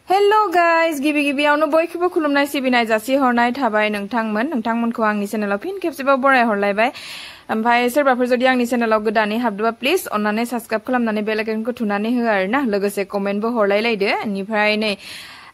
hello guys गिबि गिबियावनो बयखौबो खुलुमनाय सिबिनाय जासि हरनाय थाबाय नोंथांमोनखौ आंनि चेनेलाव फिन खेबसेबाव बराय हरलायबाय ओमफ्राय सोरबाफोर जुदि आंनि चेनेलाव गोदानै हाबदोबा प्लिज अन्नानै साबस्क्राइब खालामनानै बेल आइकनखौ थुनानै हो आरोना लोगोसे कमेन्टबो हरलायलायदो इनिफ्राय नै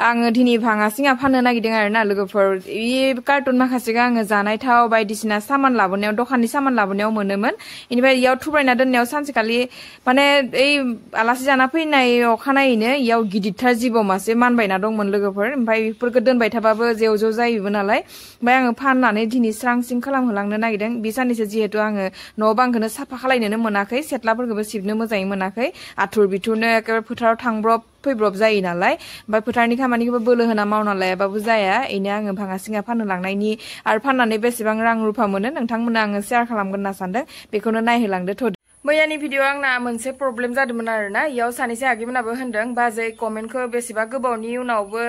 आङो दिनै भाङासिङा फाननो नागिरदों आरोना लोगोफोर इ कार्टुन माखासेखौ आङो जानाय थाव बायदिसिना सामान लाबोनायाव दखाननि सामान लाबोनायाव मोनोमोन इनिफ्राय इयाव थुब्रायना दोननायाव सानसेखालि माने ओइ आलासि जाना फैनाय अखानायैनो इयाव गिदिरथार जिबौ मासे मानबायना दंमोन लोगोफोर ओमफ्राय बेफोरखौ दोनबाय थाबाबो जेव जेव जायोबो नालाय ओमफ्राय आङो फाननानै दिनै स्रां सिं खालामहोलांनो नागिरदों बे साननैसो जिहेतु आङो न' बांखौनो साफा खालायनोनो मोनाखै सेथ्लाफोरखौबो सिबनो मोजाङै मोनाखै आथुर बिथुरनो एकेबारे फोथाराव थांब्रब फैब्रब जायो नालाय ओमफ्राय फोथारनि खामानिखौबो बोलो होना मावना लायाबाबो जाया इनो आङो भाङासिङा फाननो लांनायनि आरो फाननानै बेसेबां रां रुफा मोनो नोंथांमोननो आङो शेयार खालामगोन होनना सानदों बेखौनो नायहोलांदो थ' मैयानि भिडिअ आंना मोनसे प्रब्लेम जादोंमोन आरोना इयाव सानैसो आगैमोनाबो होनदों बाजै कमेन्टखौ बेसेबा गोबावनि उनावबो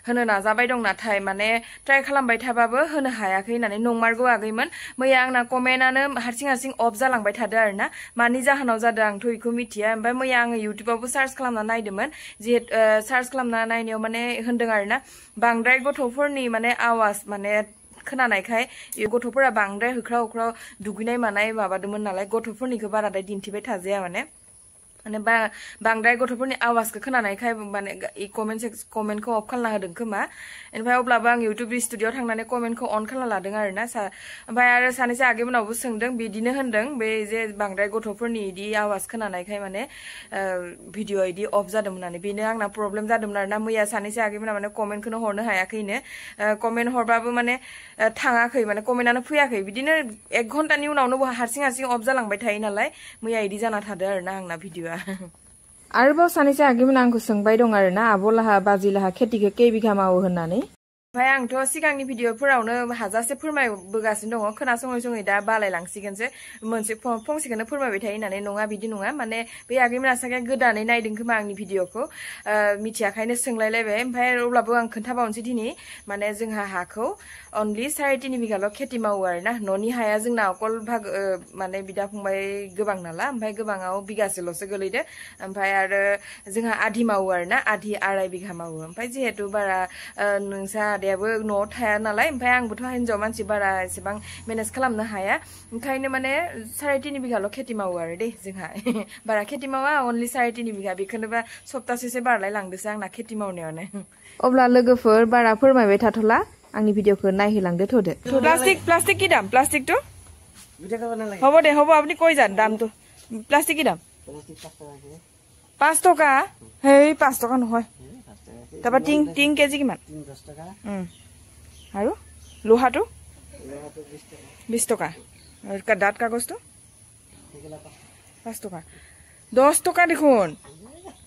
होनो नाजाबाय दं नाथाय माने ट्राइ खालामबाय थाबाबो होनो हायाखै होननानै नंमारगौ आगैमोन मैया आंना कमेन्टआनो हारसिं अफ जालांबाय थादों आरोना मानि जाहोनाव जादों आंथ' बेखौ मिथिया ओमफ्राय मैया आङो इउटुबावबो सार्च खालामना नायदोंमोन जिहेतु सार्च खालामना नायनायाव माने होनदों आरोना बांद्राय गथ'फोरनि माने आवाज माने खोनानायखाय गथ'फोरा बांद्राय होख्राव होख्राव दुगैनाय मानाय माबादोंमोन नालाय गथ'फोरनिखौ बाराद्राय दिन्थिबाय थाजाया माने बांद्राय गथ'फोरनि आवाजखौ खोनानायखाय माने कमेन्टखौ अफ खालामना होदों खोमा ओमफ्राय अब्लाबो आं इउटुब स्टुडिअ थांनानै कमेन्टखौ अन खालामना लादों आरोना ओमफ्राय आरो सानैसो आगैमोनावबो सोंदों बिदिनो होनदों बे जे बांद्राय गथ'फोरनि इदि आवाज खोनानायखाय माने भिडिअ इदि अफ जादोंमोन होननानै बेनो आंना प्रब्लेम जादोंमोन आरोना मैया सानैसो आगैमोना माने कमेन्टखौनो हरनो हायाखैनो कमेन्ट हरबाबो माने थाङाखै माने कमेन्टआनो फैयाखै बिदिनो 1 घन्टानि उनावनो हारसिं अफ जालांबाय थायो नालाय मैया इदि जाना थादों आरोना आंना भिडिअआ आरोबाव सानैसो आगैमोना आंखौ सोंबाय दं आरोना आब'लाहा बाजिलाहा खेथिखौ खै बिघा मावो होननानै ओमफ्राय आंथ' सिगांनि भिडिअफोरावनो हाजासे फोरमायबोगासिनो दङ खोनासङै सङै दा बालायलांसिगोनसो मोनसे फंसेखौनो फोरमायबाय थायो होननानै नङा बिदि नङा माने बे आगैमोना सागे गोदानै नायदों खोमा आंनि भिडिअखौ मिथियाखायनो सोंलायलायबाय ओमफ्राय अब्लाबो आं खोन्थाबावनोसै दिनै माने जोंहा हाखौ अनलि 3.5 बिघाल' खेथि मावो आरोना न'नि हाया जोंना अकल माने बिदा फंबाय गोबां नाला ओमफ्राय गोबाङाव बिगासेल'सो गोलैदो ओमफ्राय आरो जोंहा आधि मावो आरोना आधि 2.5 बिघा मावो ओमफ्राय जिहेतु बारा नोंसा आदायाबो न'आव थाया नालाय ओमफ्राय आंबोथ' हिनजाव मानसि बारा एसेबां मेनेज खालामनो हाया ओंखायनो माने 3.5 बिघाल' खेथि मावो आरो दे जोंहा बारा खेथि मावा अनलि 3.5 बिघा बेखौनोबा सप्तासेसो बारलाय लांदोसो आंना खेथि मावनायावनो अब्ला लोगोफोर बारा फोरमायबाय थाथ'ला आंनि भिडिअखौ नायहोलांदो थ'दो प्लास्टिक কি দাম প্লাস্টিকটো হ'ব দে হ'ব আপুনি কৈ যান দামটো প্লাস্টিক কি দাম 5 টকা হেই 5 টকা নহয় তারপর টিং কেজি কিমান 10 টাকা আৰু লোহাটো 20 টকা আৰু ডাট কাগজটো 5 টকা 10 টকা দেখোন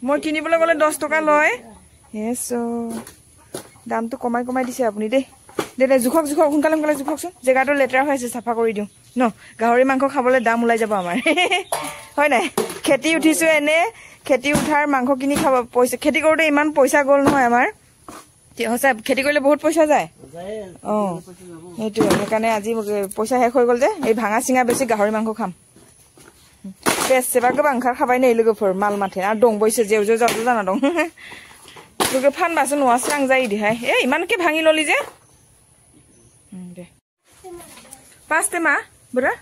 মই কিনিবলৈ গলে 10 টকা লয় হেছো দামটো কমাই দিছে আপুনি দেই দে জুখক সোনকালে জুখকচোন জেগাটো লেতেৰা হৈ আছে চাফা কৰি দিওঁ ন গাহৰি মাংস খাবলৈ দাম ওলাই যাব আমাৰ হয় নাই খেতি উঠিছো এনে খেতি উঠাৰ মাংস কিনি খাব পইচা খেতি কৰোতে ইমান পইচা গ'ল নহয় আমাৰ হসা খেতি কৰিলে বহুত পইচা যায় এইটো সেইকাৰণে আজি পইচা শেষ হৈ গ'ল যে এই ভাঙাচিঙা বেছি গাহৰি মাংস খাম बेसेबा गोबां ओंखारखाबाय नै लोगोफोर माल माथे आरो दंबोसो जेव जेव जाबो जाना दं लोगो फानबासो न'आ स्रां जायो देहाय ए इमानके भाङि लলি जे दे पास्ते मा ब्रा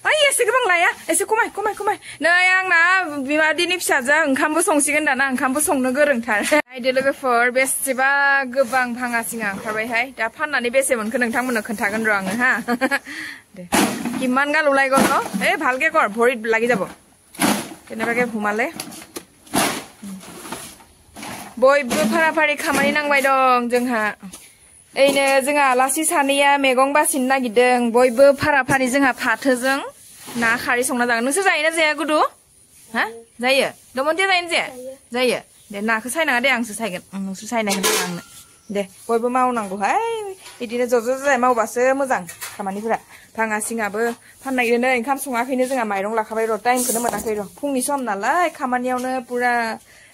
ओइ एसे गोबां लाया एसे खमाय नै आंना बिमादिनि फिसाजो ओंखामबो संसिगोन दाना ओंखामबो संनो गोरोंथार नायदो लोगोफोर बेसेबा गोबां भाङासिङा ओंखारबायहाय दा फाननानै बेसे मोनखो नोंथांमोननो खोन्थागोन र' आङो हा दे किमान गाल ओলাই गल न ए ভালকে কৰ ভৰিত লাগি যাব কেনেবাকে ঘুমালে बयबो फाराफारि खामानि नांबाय दं जोंहा एइनो जोंहा आलासि सानैया मैगं बासिनो नागिरदों बयबो फाराफारि जोंहा फाथोजों ना खारै संना जागोन नोंसोर जायोना जाया गुदु हा जायो दमन्ते जायोना जायो दे नाखौ सायनाङा दे आंसो सायगोन नोंसोर सायनांगोन आंनो दे बयबो मावनांगौहाय बिदिनो ज' ज' मावबासो मोजां खामानिफोरा भाङासिङाबो फाननायनो ओंखाम सङाखैनो जोंहा माइरं लाखाबाय र' टाइमखौनो मोनाखै र' फुंनि सम नालाय खामानियावनो पुरा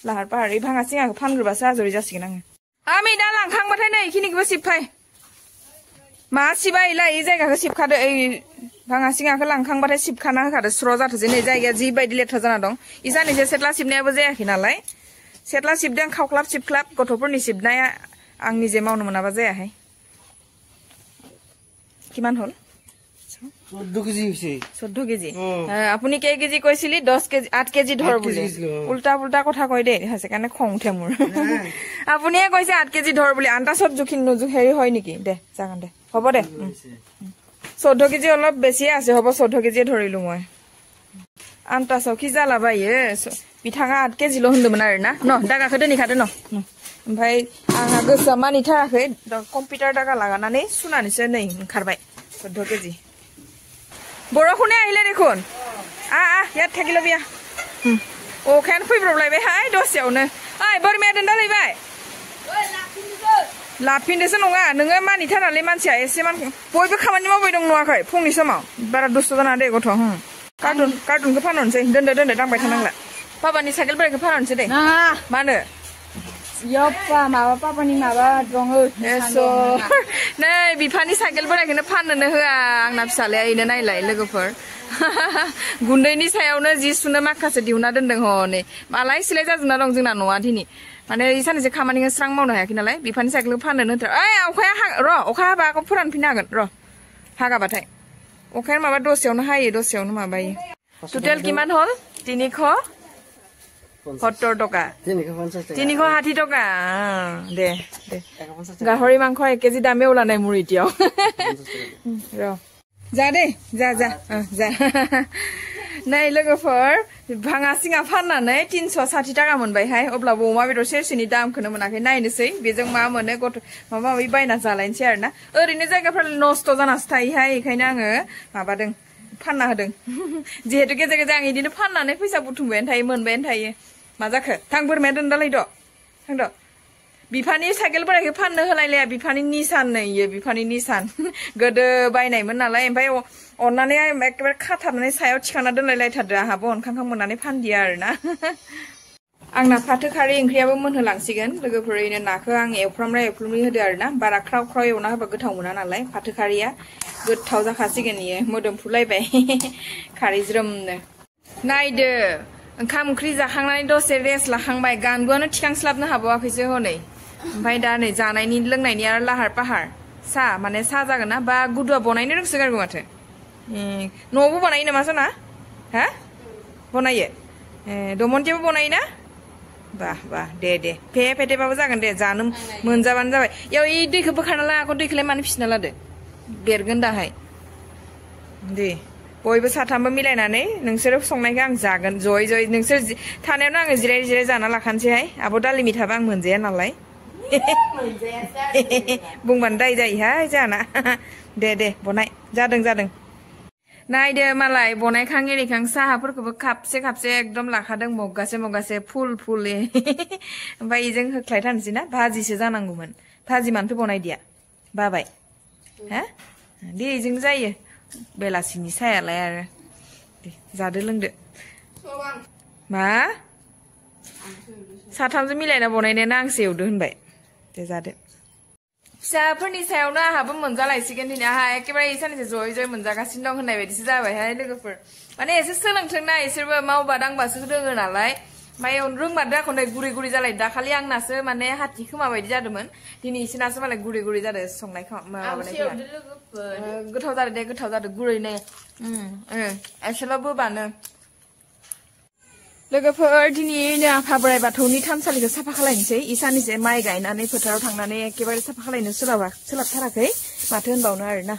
लाहार फाहार ओइ भाङासिङाखौ फानग्रोबासो आजरि जासिगोन आङो आमि दा लांखांबाथाय नै इखिनिखौबो सिबफाय मा सिबा इला इ जायगाखौ सिबखादो ओइ भाङासिङाखौ लांखांबाथाय सिबखाना होखादो स्र' जाथोंसै नै जायगाया जिबायदि लेथ्रा जाना दं इ सानैसो सेथ्ला सिबनायाबो जायाखै नालाय सेटला सिबदों खावख्लाब सिबख्लाब गथ'फोरनि सिबनाया आं निजे मावनो मोनाबा जायाहाय किमान हल 14 কেজি হৈছে 14 কেজি আপুনি কে কেজি কৈছিলি 10 কেজি 8 কেজি ধৰ বুলি উল্টা উল্টা কথা কয় দে হাসে কাৰণে খং উঠে মোৰ আপুনিয়ে কৈছে 8 কেজি ধৰ বুলি আন্তাছত জুখিন নজু হেৰি হয় নেকি দে জাগান দে হ'ব দে 14 কেজি অলপ বেছিয়ে আছে হ'ব 14 কেজি ধৰিলো মই আন্তাছত কি জালাবায়ে পিঠাঙা 8 কেজি ল হন্দমोन आरोना न दागाखौ दोनिखादो न ओमफ्राय आंहा गोसोआ मानिथाराखै कम्पिउटार दागा लागानानै सुनानैसो नै ओंखारबाय 14 केजि बरखुने आहिले देखुन या थागिल बिया अखायानो फैब्रबलायबायहाय दसेयावनो ओइ बोरमाया दोनदालैबाय लाफिनदोसो नङा नोङो मानिथारालै मानसिया एसेमान बयबो खामानि मावबाय दं नुवाखै फुंनि समाव बारा दुस्त जाना दे गथ' कार्टुनखौ फानहरनोसै दोनदो दांबाय थानांला बाबानि साइकेल ब्रेकखौ फानहरनोसै दे मानो Yopa माबा पापानि माबा दङ एसो नै बिफानि साइकेल बोरायखौनो फाननोनो होआ आंना फिसालाया इनो नायलाय लोगोफोर गुन्दैनि सायावनो जि सुनो माखासे दिहुना दोनदों हनै मालाय सिलाय जाजोबना दं जोंना न'आ दिनै माने सानैसो खामानिखौ स्रां मावनो हायाखै नालाय बिफानि साइकेलखौ फाननोनो होथार ओइ अखा हाबा फोरानफिननो हागोन र' हागाबाथाय अखाया माबा दसेयावनो हायो दसेयावनो माबायो टटेल किमान हल 370 टका 360 टका दे गाहरि मांस 1 केजि दामे ओलानाय मुर इतियाव र जा दे जा नै लोगोफोर भाङा सिङा फाननानै 360 टाका मोनबायहाय अब्लाबो अमा बेदर सेरसेनि दामखौनो मोनाखै नायनोसै बेजों मा मोनो गथ' माबा माबि बायना जालायनोसै आरोना ओरैनो जायगाफोरा नस्त जानासो थायोहाय बेखायनो आङो माबादों फानना होदों जिहेतु गेजेर गेजेर आं इदिनो फाननानै फैसा बुथुमबायानो थायो मोनबायानो थायो मा जाखो थां बोरमाया दोनदालैद' थांद' बिफानि साइकेल बोरायखौ फाननो होलायलाया बिफानि निसान नै इयो बिफानि निसान गोदो बायनायमोन नालाय ओमफ्राय अननानै एकेबारे खाथाबनानै सायाव थिखांना दोनलायलायथारदो आंहाबो अनखांखां मोननानै फानदिया आरोना आंना फाथो खारै ओंख्रियाबो मोनहोलांसिगोन लोगोफोर ओरैनो नाखौ आं एवफ्रामनाय होदो आरोना बारा ख्राव ख्राव एवना होबा गोथाव मोना नालाय फाथो खारैया गोथाव जाखासिगोन इयो मोदोमफुलायबाय खारै ज्रोमनो नायदो ओंखाम ओंख्रि जाखांनानै दसे रेस्ट लाखांबाय गानबोआनो थिखांस्लाबनो हाबावाखैसो हनै ओमफ्राय दा नै जानायनि लोंनायनि आरो लाहार फाहार सा माने सा जागोन ना बा गुदुआ बनायनो रोंसोगारगौ माथो न'आवबो बनायो नामा सना हा बनायो दमन्थियाबो बनायो ना वाह दे फेटेबाबो जागोन दे जानो मोनजाबानो जाबाय याव इ दैखौ बोखारना लाखौ दैखौलाय मानो फिसिना लादो बेरगोन दाहाय दे बयबो साथामबो मिलायनानै नोंसोर संनायखौ आं जागोन जय नोंसोर थानायावनो आङो जिराय जाना लाखानोसैहाय आब' दालिमि थाबा आं मोनजाया नालाय बुंबानो दाय जायोहाय जाना दे बनाय जादों नायदो मालाय बनायखां एरिखां साहाफोरखौबो खापसे एकदम लाखादों मगासे फुल ओमफ्राय इजों होख्लायथारनोसै ना भाजिसो जानांगौमोन भाजि मानोथो बनायदिया बाबाय हा दे इजों जायो बेलासिनि सायालाय आरो दे जादो लोंदो मा साथामजों मिलायना बनायनायानो आंसो एवदो होनबाय दे जादो फिसाफोरनि सायावनो आंहाबो मोनजालायसिगोन दिनै आंहा एखेबारे सानैसो जय मोनजागासिनो दं होननाय बायदिसो जाबायहाय लोगोफोर माने एसे सोलोंथोंना इसोरबो मावबा दांबासो रोङो नालाय ओमफ्राय रोंबाद दाखौनो गुरै जालाय दाखालि आंनासो माने हाथि खोमा बायदि जादोंमोन दिनै इसोरनासो मालाय गुरै जादों संनाय माबानायफोरा गोथाव जादों दे गोथाव जादों गुरैनो एसेल' बोबानो लोगोफोर दिनै आफा बोराइ बाथौनि थानसालिखौ साफा खालायनोसै इसानिसे माइ गायनानै फोथाराव थांनानै एखेबारे साफा खालायनो सोलाबथाराखै माथो होनबावनो आरोना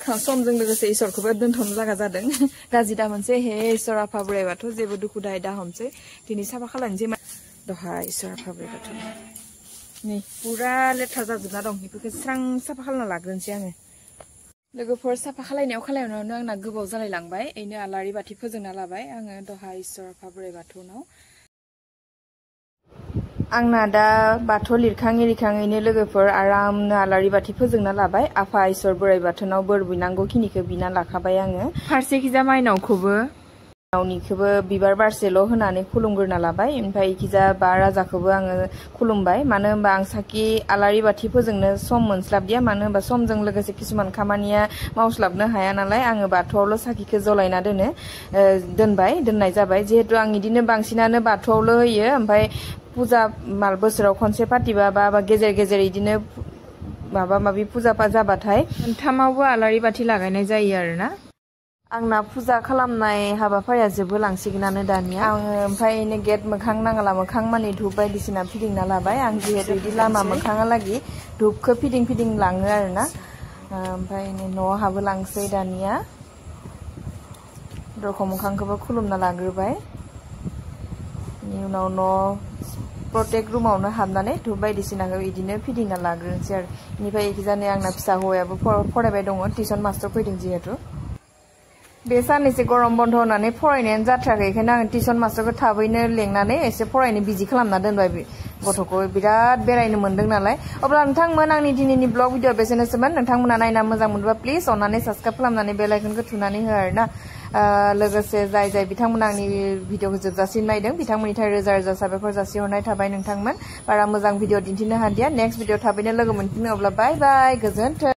समजों लोगोसे इसोरखौबो दोनथ'नो लागा जादों गाज्रि दा मोनसे हे इसोर आफा बोराइ बाथौ जेबो दुखु दाहाय दा हमसै दिनै साफा खालायनोसै दहा इसोर आफा बोराइ बाथौ नै पुरा लेथ्रा जाजोबना दं बेफोरखौ स्रां साफा खालामना लाग्रोनोसै आङो लोगोफोर साफा खालायनायावनो आंना गोबाव जालायलांबाय एनो आलारि बाथि फोजोंना लाबाय आङो दहा इसोर आफा बोराइ बाथौनाव आंना दा बाथौ लिरखां एरिखाङैनो लोगोफोर आरामनो आलारि बाथि फोजोंना लाबाय आफा इसोर बोराइ बाथौनाव बोर बिनांगौखिनिखौ बिना लाखाबाय आङो फारसेखिजा माइनावखौबो नावनिखौबो बिबार बारसेल' होनानै खुलुमग्रोना लाबाय ओमफ्राय इखिजा बा राजाखौबो आङो खुलुमबाय मानो होनबा आं साखि आलारि बाथि फोजोंनो सम मोनस्लाबदिया मानो होनबा समजों लोगोसे किसुमान खामानिया मावस्लाबनो हाया नालाय आङो बाथौआवल' साखिखौ जलायना दोननाय जाबाय जिहेतु आं इदिनो बांसिनानो बाथौआवल' होयो ओमफ्राय फुजा माल बोसोराव खनसे फाथिबा बा गेजेर गेजेर इदिनो माबा माबि फुजा जाबाथाय मोनथामावबो आलारि बाथि लागायनाय जायो आरोना आंना फुजा खालामनाय हाबाफारिया जोबलांसिगोनानो दानिया आङो ओमफ्राय गेट मोखां नांगाला मोखां माने धुप बायदिसिना फिदिंना लाबाय आं जिहेतु इदि लामा मोखाङालागि धुपखौ फिदिं लाङो आरोना ओमफ्राय न'आव हाबलांसै दानिया दरखं मोखांखौबो खुलुमना लाग्रोबाय बेनि उनाव न' प्रत्येक रुमावनो हाबनानै धुप बायदिसिनाखौ इदिनो फिदिंना लाग्रोनोसै आरो बेनिफ्राय इखिजाने आंना फिसा हौवायाबो फरायबाय दङ टिउसन मास्टार फैदों जिहेतु बे साननैसो गरम बन्द होनानै फरायनायानो जाथाराखै बेखायनो आं टिउसन मास्टारखौ थाबैनो लेंनानै एसे फरायनो बिजि खालामना दोनबाय गथ'खौ बिराद बेरायनो मोन्दों नालाय अब्ला नोंथांमोन आंनि दिनैनि ब्लग भिडिअ बेसेनोसैमोन नोंथांमोना नायना मोजां मोनोबा प्लिज अननानै साबस्क्राइब खालामनानै बेल आइकनखौ थुनानै हो आरोना लोगोसे जाय बिथांमोना आंनि भिडिअखौ जोबजासिम नायदों बिथांमोननि थाखाय रोजा रोजा साबायखर जासिहरनाय थाबाय नोंथांमोन बारा मोजां भिडिअ दिन्थिनो हादिया नेक्स्ट भिडिअ थाबैनो लोगो मोनफिनो अब्ला बाय बाय गोजोन्थों